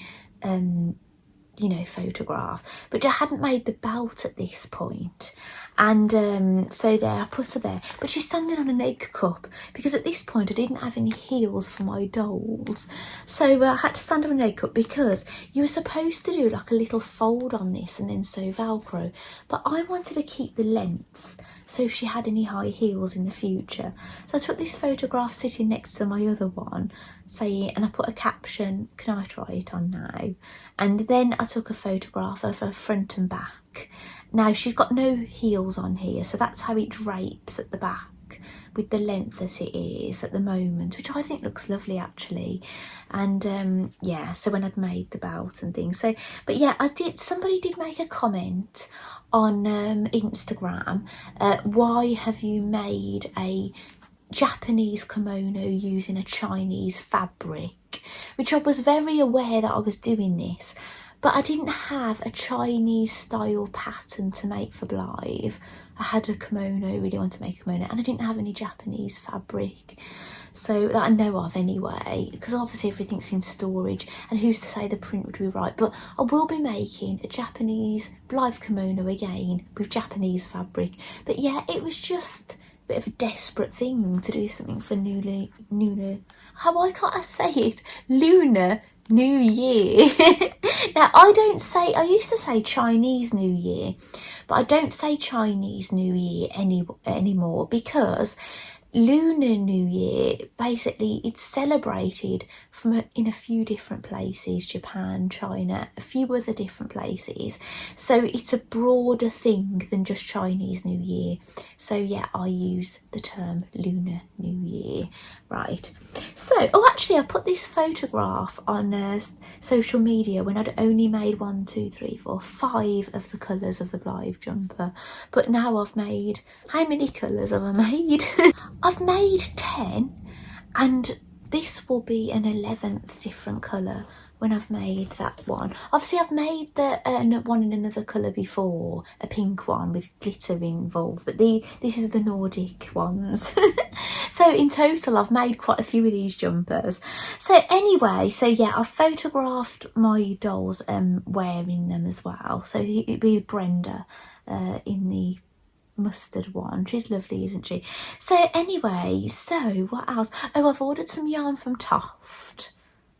photograph. But I hadn't made the belt at this point. And so there, I put her there. But she's standing on an egg cup because at this point I didn't have any heels for my dolls. So I had to stand on an egg cup because you were supposed to do like a little fold on this and then sew Velcro. But I wanted to keep the length so if she had any high heels in the future. So I took this photograph sitting next to my other one, and I put a caption, "Can I try it on now?" And then I took a photograph of her front and back. Now she's got no heels on here, so that's how it drapes at the back with the length that it is at the moment, which I think looks lovely actually. And yeah, so when I'd made the belt and things, but yeah, somebody did make a comment on Instagram, why have you made a Japanese kimono using a Chinese fabric, which I was very aware that I was doing this, but I didn't have a Chinese style pattern to make for Blythe. I had a kimono, really wanted to make a kimono, and I didn't have any Japanese fabric, so that I know of anyway, because obviously everything's in storage and who's to say the print would be right. But I will be making a Japanese Blythe kimono again with Japanese fabric. But yeah, it was just a bit of a desperate thing to do something for why can't I say it? Lunar New Year. Now I used to say Chinese New Year, but I don't say Chinese New Year anymore because Lunar New Year, basically it's celebrated in a few different places, Japan, China, a few other different places. So it's a broader thing than just Chinese New Year. So yeah, I use the term Lunar New Year. Right. So, actually I put this photograph on social media when I'd only made 5 of the colours of the Blythe jumper. But now I've made, how many colours have I made? I've made 10, and this will be an 11th different colour when I've made that one. Obviously I've made the one in another colour before, a pink one with glitter involved, but this is the Nordic ones. So in total I've made quite a few of these jumpers. So anyway, yeah, I've photographed my dolls wearing them as well. So it'd be Brenda in the mustard one. She's lovely, isn't she? So anyway, what else? I've ordered some yarn from Toft.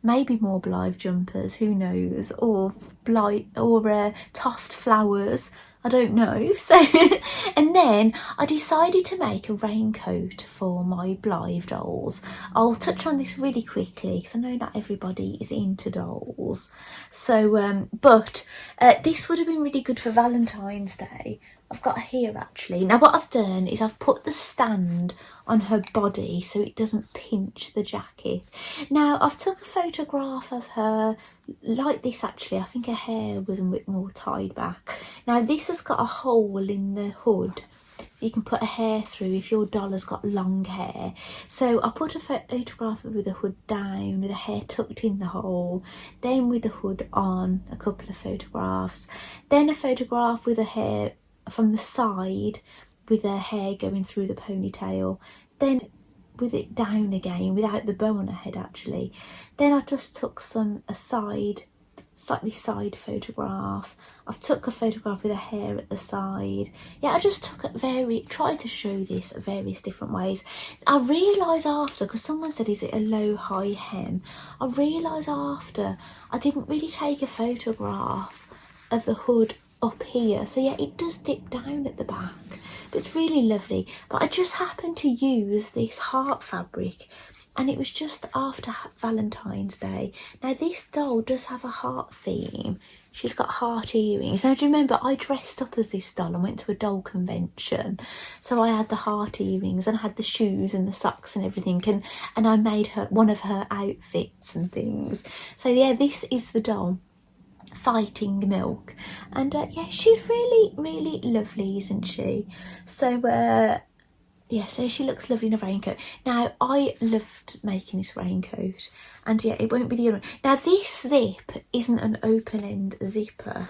Maybe more Blythe jumpers, who knows, or Toft flowers, I don't know. So, and then I decided to make a raincoat for my Blythe dolls. I'll touch on this really quickly because I know not everybody is into dolls. So, but this would have been really good for Valentine's Day, I've got her here actually. Now what I've done is I've put the stand on her body so it doesn't pinch the jacket. Now I've took a photograph of her like this actually. I think her hair was a bit more tied back. Now this has got a hole in the hood. You can put a hair through if your doll has got long hair. So I put a photograph with the hood down, with the hair tucked in the hole, then with the hood on, a couple of photographs, then a photograph with the hair from the side with her hair going through the ponytail, then with it down again without the bow on her head actually. Then I just took slightly side photograph. I've took a photograph with her hair at the side. Yeah, I just tried to show this at various different ways. I realised after, because someone said, is it a low high hem? I realised after I didn't really take a photograph of the hood up here. So yeah, it does dip down at the back, but it's really lovely. But I just happened to use this heart fabric, and it was just after Valentine's Day. Now this doll does have a heart theme. She's got heart earrings. Now do you remember I dressed up as this doll and went to a doll convention? So I had the heart earrings and I had the shoes and the socks and everything, and I made her one of her outfits and things. So yeah, this is the doll fighting milk, and yeah, she's really, really lovely, isn't she? So yeah, so she looks lovely in a raincoat. Now, I loved making this raincoat, and yeah, it won't be the other one. Now, this zip isn't an open end zipper,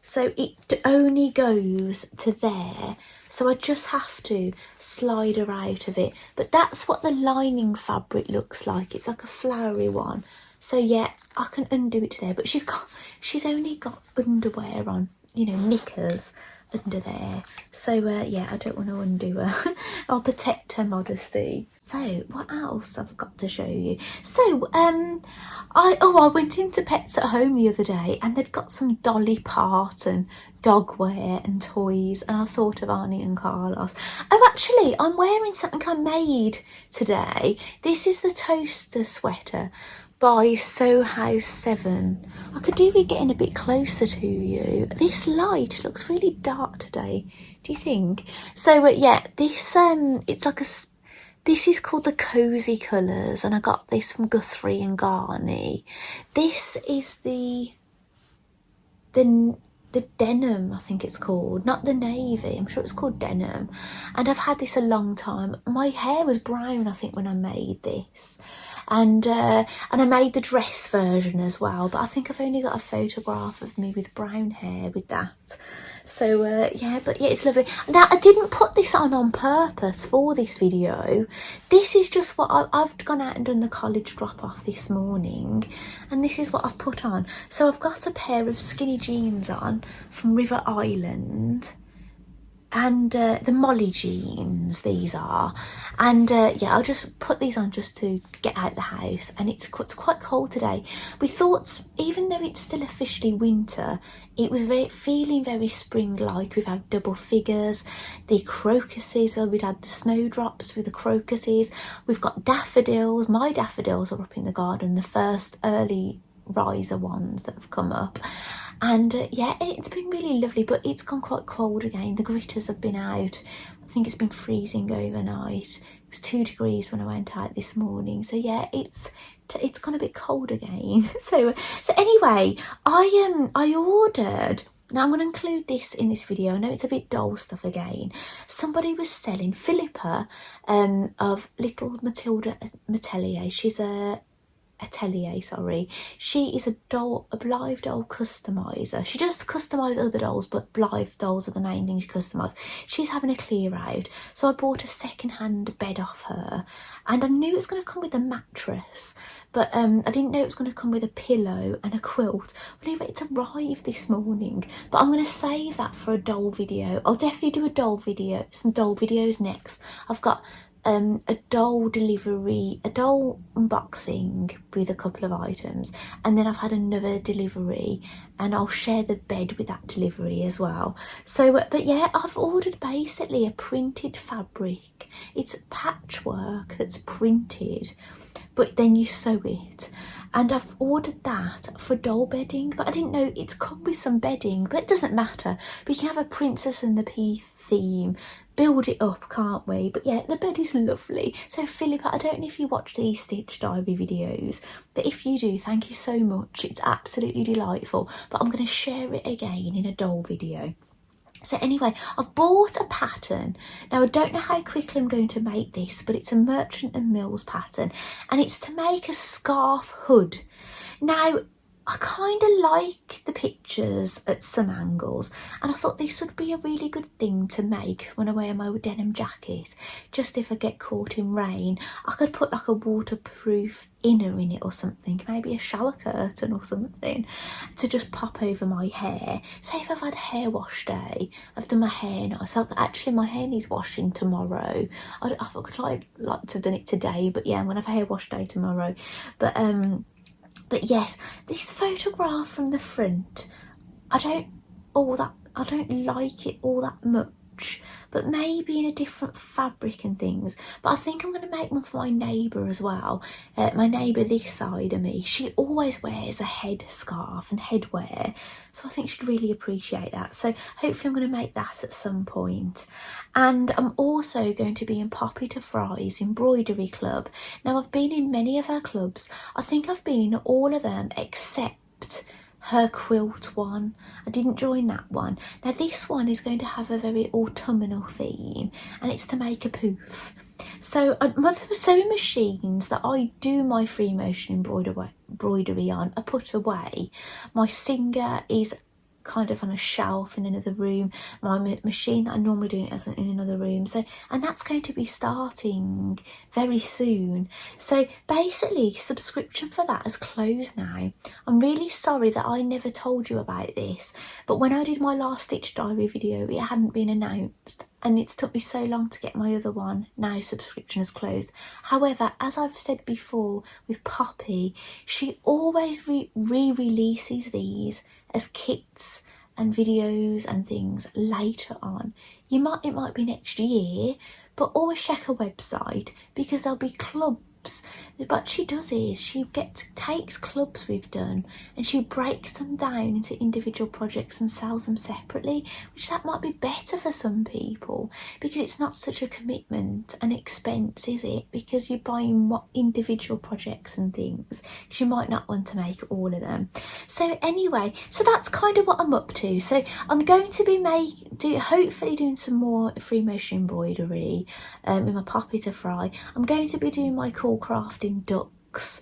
so it only goes to there. So I just have to slide her out of it. But that's what the lining fabric looks like. It's like a flowery one. So yeah, I can undo it to there. But she's only got underwear on, you know, knickers under there. So yeah, I don't want to undo her. I'll protect her modesty. So what else I've got to show you? So I went into Pets at Home the other day, and they'd got some Dolly Parton dog wear and toys, and I thought of Arnie and Carlos. Oh, actually, I'm wearing something I made today. This is the toaster sweater by Soho 7. I could do with getting a bit closer to you. This light looks really dark today, do you think? So yeah, this it's like this is called the Cozy Colours, and I got this from Guthrie and Garney. This is the denim, I think it's called, not the navy. I'm sure it's called denim, and I've had this a long time. My hair was brown, I think, when I made this, and I made the dress version as well, but I think I've only got a photograph of me with brown hair with that. So yeah, but yeah, it's lovely. Now, I didn't put this on purpose for this video. This is just what I've gone out and done the college drop off this morning, and this is what I've put on. So I've got a pair of skinny jeans on from River Island, and the Molly jeans these are, and yeah, I'll just put these on just to get out the house. And it's quite cold today. We thought, even though it's still officially winter, it was feeling very spring-like. We've had double figures, the crocuses, so we'd had the snowdrops with the crocuses. We've got daffodils. My daffodils are up in the garden, the first early riser ones that have come up. And yeah, it's been really lovely, but it's gone quite cold again. The gritters have been out. I think it's been freezing overnight. It was 2 degrees when I went out this morning. So yeah, it's gone a bit cold again. So anyway, I ordered. Now I'm going to include this in this video. I know it's a bit doll stuff again. Somebody was selling Philippa of Little Matilda Atelier. She's Atelier, sorry. She is a Blythe doll customiser. She does customise other dolls, but Blythe dolls are the main thing she customises. She's having a clear out, so I bought a second-hand bed off her, and I knew it was going to come with a mattress, but I didn't know it was going to come with a pillow and a quilt. Well, anyway, it's arrived this morning, but I'm going to save that for a doll video. I'll definitely do a doll video, some doll videos next. I've got a doll delivery, a doll unboxing with a couple of items, and then I've had another delivery, and I'll share the bed with that delivery as well. So but yeah, I've ordered basically a printed fabric. It's patchwork that's printed, but then you sew it, and I've ordered that for doll bedding, but I didn't know it's come with some bedding, but it doesn't matter. We can have a Princess and the Pea theme, build it up, can't we? But yeah, the bed is lovely. So Philippa, I don't know if you watch these Stitch Diary videos, but if you do, thank you so much. It's absolutely delightful, but I'm going to share it again in a doll video. So anyway, I've bought a pattern. Now I don't know how quickly I'm going to make this, but it's a Merchant and Mills pattern, and it's to make a scarf hood. Now I kind of like the pictures at some angles, and I thought this would be a really good thing to make when I wear my denim jacket. Just if I get caught in rain, I could put like a waterproof inner in it or something, maybe a shower curtain or something, to just pop over my hair. Say if I've had hair wash day, I've done my hair now, so actually my hair needs washing tomorrow. I could like to have done it today, but yeah, I'm gonna have a hair wash day tomorrow. But yes, this photograph from the front, I don't like it all that much, but maybe in a different fabric and things. But I think I'm going to make one for my neighbour as well. My neighbour this side of me, she always wears a head scarf and headwear, so I think she'd really appreciate that. So hopefully I'm going to make that at some point. And I'm also going to be in Poppy to Fry's embroidery club. Now I've been in many of her clubs. I think I've been in all of them except her quilt one. I didn't join that one. Now this one is going to have a very autumnal theme, and it's to make a poof. So my sewing machines that I do my free motion embroidery on are put away. My Singer is kind of on a shelf in another room. My machine that I normally do it in another room. So, and that's going to be starting very soon. So basically subscription for that has closed now. I'm really sorry that I never told you about this, but when I did my last Stitch Diary video, it hadn't been announced, and it's took me so long to get my other one. Now subscription is closed. However, as I've said before with Poppy, she always re-releases these as kits and videos and things later on. It might be next year, but always check her website, because there'll be clubs. What she does is she takes clubs we've done and she breaks them down into individual projects and sells them separately, which that might be better for some people, because it's not such a commitment and expense, is it? Because you're buying individual projects and things, because you might not want to make all of them. So anyway, so that's kind of what I'm up to. So I'm going to be hopefully doing some more free motion embroidery with my Poppy to Fry. I'm going to be doing my cool crafting ducks.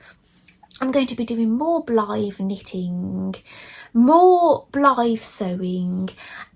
I'm going to be doing more Blythe knitting, more Blythe sewing,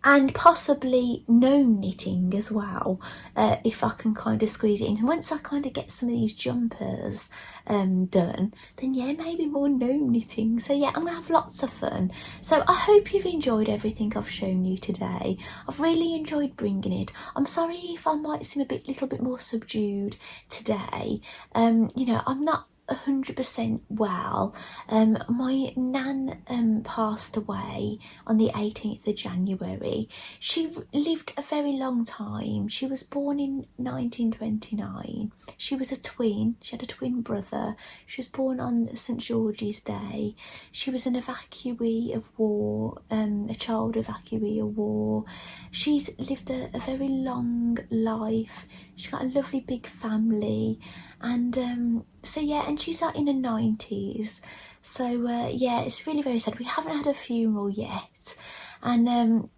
and possibly gnome knitting as well, if I can kind of squeeze it in. And once I kind of get some of these jumpers done, then yeah, maybe more gnome knitting. So yeah, I'm gonna have lots of fun. So I hope you've enjoyed everything I've shown you today. I've really enjoyed bringing it. I'm sorry if I might seem a little bit more subdued today. You know, I'm not 100% well. My nan passed away on the 18th of January. She lived a very long time. She was born in 1929. She was a twin. She had a twin brother. She was born on St George's Day. She was an evacuee of war, a child evacuee of war. She's lived a very long life. She's got a lovely big family, and so yeah, and she's in her 90s. So yeah, it's really very sad. We haven't had a funeral yet, and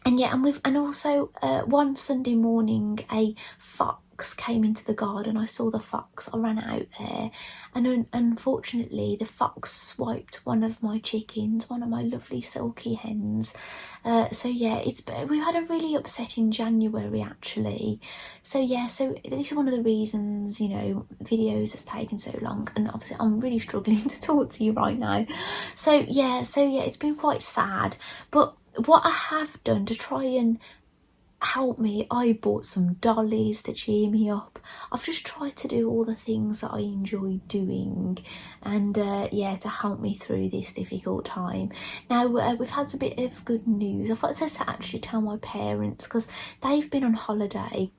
yeah, and also one Sunday morning a fox came into the garden. I saw the fox. I ran out there, and unfortunately the fox swiped one of my chickens, one of my lovely silky hens. So yeah, we've had a really upsetting January actually. So yeah, so this is one of the reasons, you know, videos has taken so long, and obviously I'm really struggling to talk to you right now. So yeah, it's been quite sad. But what I have done to try and help me, I bought some dollies to cheer me up. I've just tried to do all the things that I enjoy doing, and yeah, to help me through this difficult time. Now we've had a bit of good news. I've got to actually tell my parents, because they've been on holiday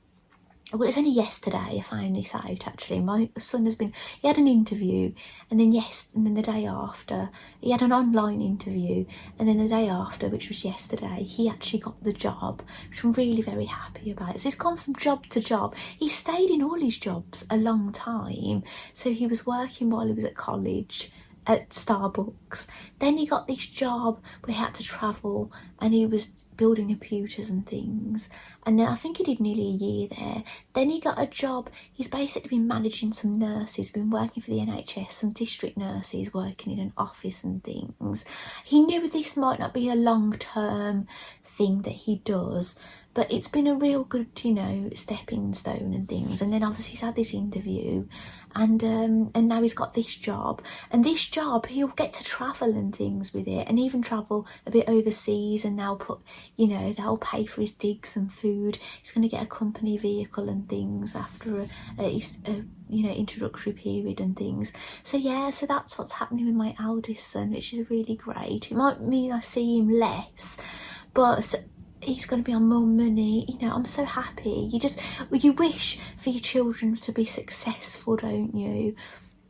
well, it's only yesterday I found this out actually. My son he had an interview, and then the day after, he had an online interview, and then the day after, which was yesterday, he actually got the job, which I'm really very happy about. So he's gone from job to job. He stayed in all his jobs a long time. So he was working while he was at college at Starbucks. Then he got this job where he had to travel, and he was building computers and things. And then I think he did nearly a year there. Then he got a job. He's basically been managing some nurses, been working for the NHS, some district nurses, working in an office and things. He knew this might not be a long-term thing that he does, but it's been a real good, stepping stone and things. And then obviously he's had this interview, and now he's got this job. And this job, he'll get to travel and things with it, and even travel a bit overseas. And they'll they'll pay for his digs and food. He's going to get a company vehicle and things after a introductory period and things. So that's what's happening with my eldest son, which is really great. It might mean I see him less, but he's going to be on more money. I'm so happy. You wish for your children to be successful, don't you?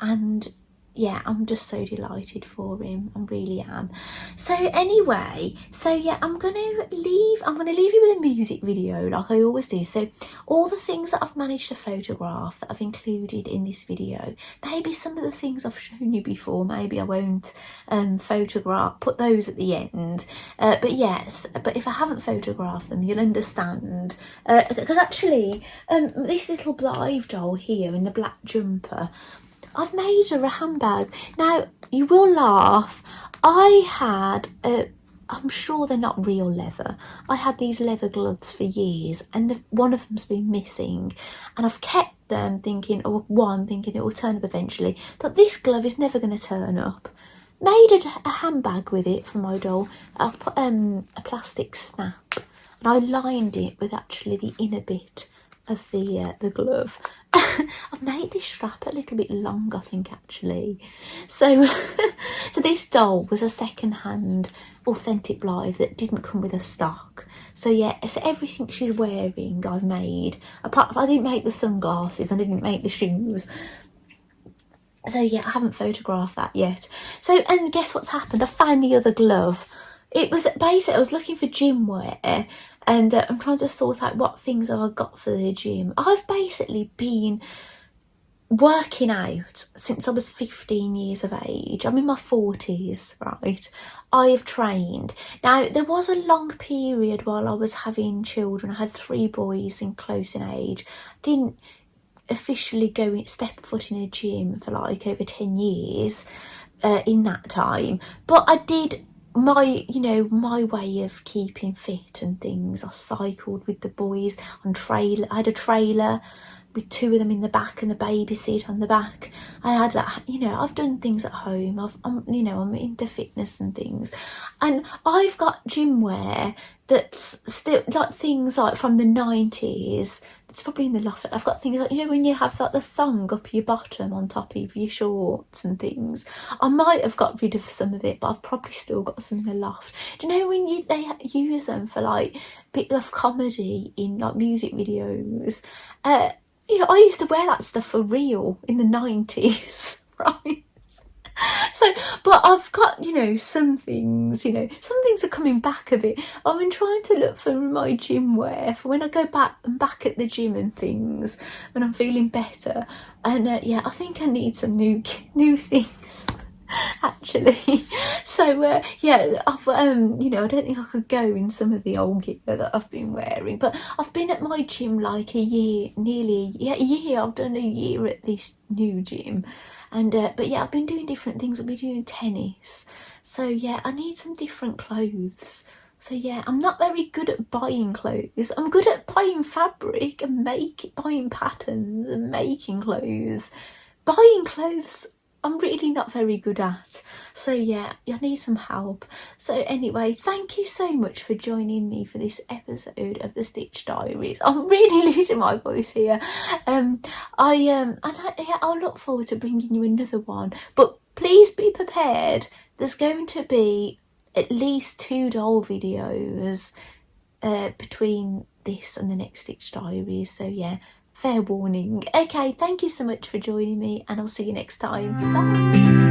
And yeah, I'm just so delighted for him. I really am. So anyway, I'm gonna leave you with a music video like I always do. So all the things that I've managed to photograph that I've included in this video, maybe some of the things I've shown you before, maybe I won't put those at the end. But if I haven't photographed them, you'll understand. Because actually, this little Blythe doll here in the black jumper, I've made her a handbag. Now, you will laugh. I'm sure they're not real leather. I had these leather gloves for years, and one of them's been missing. And I've kept them thinking it will turn up eventually. But this glove is never going to turn up. Made a handbag with it for my doll. I've put a plastic snap, and I lined it with actually the inner bit of the glove. I've made this strap a little bit long, I think, actually. So this doll was a second-hand authentic Blythe that didn't come with a stock. So everything she's wearing I've made. I didn't make the sunglasses, I didn't make the shoes. So I haven't photographed that yet. So, and guess what's happened? I found the other glove. It was basically, I was looking for gym wear, and I'm trying to sort out what things have I got for the gym. I've basically been working out since I was 15 years of age. I'm in my 40s, right? I have trained. Now, there was a long period while I was having children. I had 3 boys in close in age. Didn't officially step foot in a gym for like over 10 years in that time, but I did my way of keeping fit and things. I cycled with the boys on trailer. I had a trailer with 2 of them in the back and the baby seat on the back. I had I've done things at home. I'm into fitness and things, and I've got gym wear that's still like things like from the 90s. It's probably in the loft. I've got things like, when you have like the thong up your bottom on top of your shorts and things. I might have got rid of some of it, but I've probably still got some in the loft. Do you know when they use them for like a bit of comedy in like music videos? I used to wear that stuff for real in the 90s, right? So, but I've got, some things are coming back a bit. I've been trying to look for my gym wear for when I go back at the gym and things, when I'm feeling better. And I think I need some new things, actually. So, I've, I don't think I could go in some of the old gear that I've been wearing, but I've been at my gym like a year, nearly a year. I've done a year at this new gym. And but I've been doing different things. I've been doing tennis, so I need some different clothes. So I'm not very good at buying clothes. I'm good at buying fabric and buying patterns and making clothes. Buying clothes, I'm really not very good at. So I need some help. So anyway, thank you so much for joining me for this episode of the Stitch Diaries. I'm really losing my voice here. I'll look forward to bringing you another one. But please be prepared. There's going to be at least 2 doll videos between this and the next Stitch Diaries. So fair warning. Okay, thank you so much for joining me, and I'll see you next time. Bye.